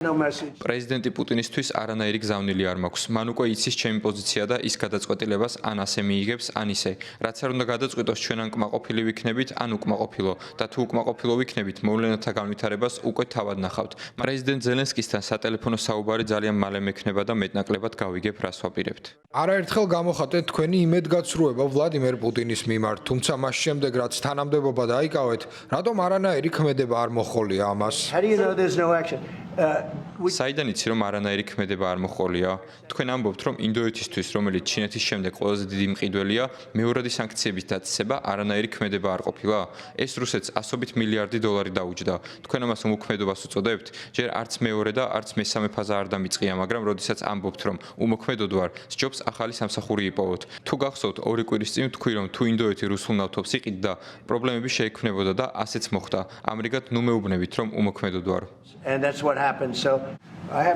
No message. პრეზიდენტი პუტინისთვის არანაირი გზავნილი არ მაქვს. მან უკვე იცის ჩემი პოზიცია და ის გადაწყვეტილებას ან ასე მიიღებს, ან ისე. რაც არ უნდა გადაწყვიტოს, ჩვენ ან კმაყოფილი ვიქნებით, ან უკმაყოფილო და თუ უკმაყოფილო ვიქნებით, მოვლენათა განვითარებას უკვე თავად ნახავთ. პრეზიდენტ ზელენსკისთან სატელეფონო საუბარი ძალიან მალე მექნება და მეტნაკლებად გავიგებ, რას ვაპირებთ. არაერთხელ გამოხატეთ თქვენი იმედგაცრუება ვლადიმერ პუტინის მიმართ, თუმცა მას შემდეგ რაც თანამდებობა დაიკავეთ, რატომ არანაირი ქმედება არ მოჰყოლია ამას? How do you know there's no action? საიდან იცი რომ არანაირი ქმედება არ მოჰყოლია? თქვენ ამბობთ რომ ინდოეთისთვის, რომელიც ჩინეთის შემდეგ ყველაზე დიდი მყიდველია, მეორადი სანქციების დაწესება არანაირი ქმედება არ ყოფილა? ეს რუსეთს ასობით მილიარდი დოლარი დაუჯდა. თქვენ ამას უმოქმედობას უწოდებთ? ჯერ არც მეორე და არც მესამე ფაზა არ დამიწყია, მაგრამ როდესაც ამბობთ რომ უმოქმედოდ ვარ, სჯობს ახალი სამსახური იპოვოთ. თუ გახსოვთ, ორი კვირის წინ თქვი რომ თუ ინდოეთი რუსულ ნავთობს იყიდდა, პრობლემები შეექმნებოდა და ასეც მოხდა. ამრიგად ნუ მეუბნებით რომ უმოქმედოდ ვარ. And that's what happened. So I have